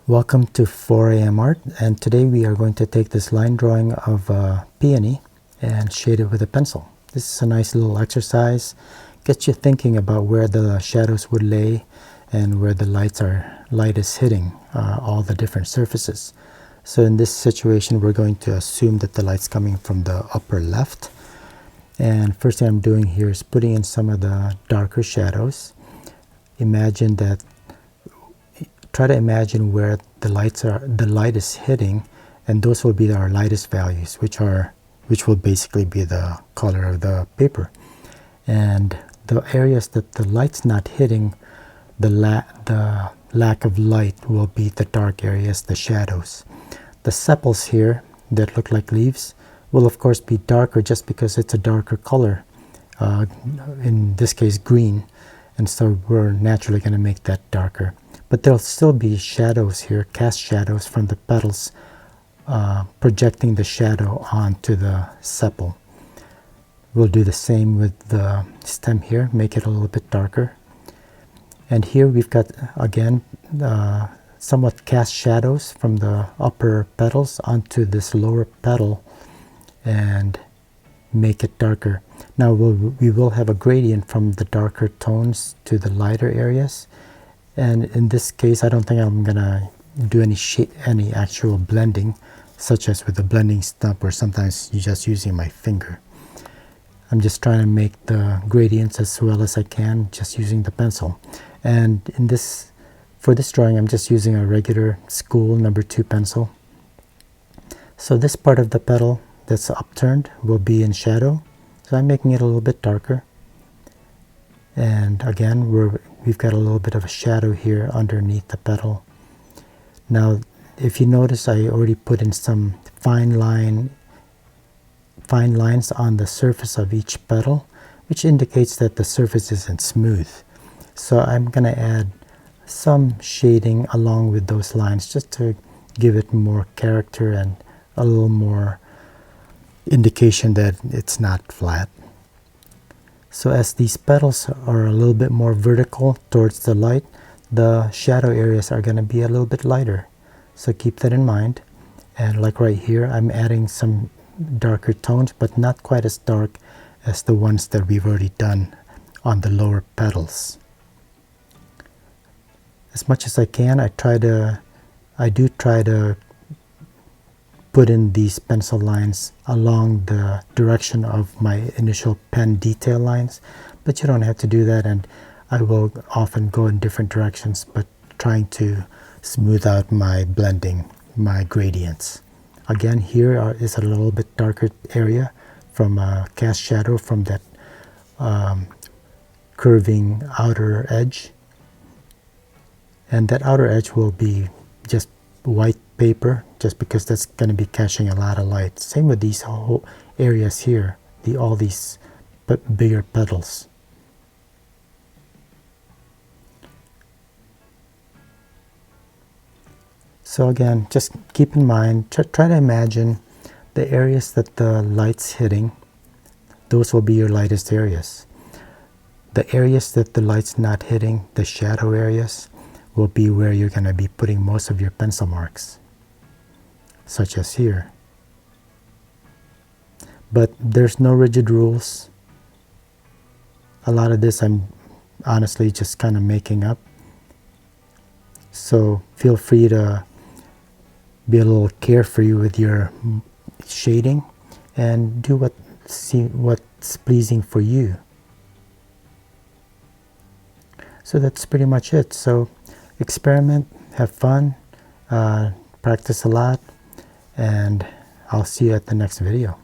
Welcome to 4 a.m. Art, and today we are going to take this line drawing of Peony and shade it with a pencil. This is a nice little exercise, gets you thinking about where the shadows would lay and where the light is hitting all the different surfaces. So in this situation we're going to assume that the light's coming from the upper left, and first thing I'm doing here is putting in some of the darker shadows. Try to imagine where the light is hitting, and those will be our lightest values, which will basically be the color of the paper. And the areas that the light's not hitting, the lack of light will be the dark areas, the shadows. The sepals here that look like leaves will of course be darker just because it's a darker color, in this case green, and so we're naturally going to make that darker. But there'll still be shadows here, cast shadows from the petals, projecting the shadow onto the sepal. We'll do the same with the stem here, make it a little bit darker. And here we've got, again, somewhat cast shadows from the upper petals onto this lower petal and make it darker. Now we will have a gradient from the darker tones to the lighter areas. And in this case, I don't think I'm gonna do any actual blending, such as with the blending stump, or sometimes you're just using my finger. I'm just trying to make the gradients as well as I can, just using the pencil. And for this drawing, I'm just using a regular school number 2 pencil. So this part of the petal that's upturned will be in shadow, so I'm making it a little bit darker. And again, we've got a little bit of a shadow here underneath the petal. Now, if you notice, I already put in some fine lines on the surface of each petal, which indicates that the surface isn't smooth. So I'm going to add some shading along with those lines just to give it more character and a little more indication that it's not flat. So as these petals are a little bit more vertical towards the light, the shadow areas are going to be a little bit lighter. So keep that in mind. And like right here, I'm adding some darker tones, but not quite as dark as the ones that we've already done on the lower petals. As much as I can, I do try to put in these pencil lines along the direction of my initial pen detail lines, but you don't have to do that, and I will often go in different directions, but trying to smooth out my blending, my gradients. Again, here is a little bit darker area from a cast shadow from that curving outer edge, and that outer edge will be just white paper, just because that's going to be catching a lot of light. Same with these whole areas here, all these bigger petals. So again, just keep in mind, try to imagine the areas that the light's hitting. Those will be your lightest areas. The areas that the light's not hitting, the shadow areas, will be where you're going to be putting most of your pencil marks, such as here. But there's no rigid rules. A lot of this I'm honestly just kind of making up. So feel free to be a little carefree with your shading and do what's pleasing for you. So that's pretty much it. So experiment, have fun, practice a lot, and I'll see you at the next video.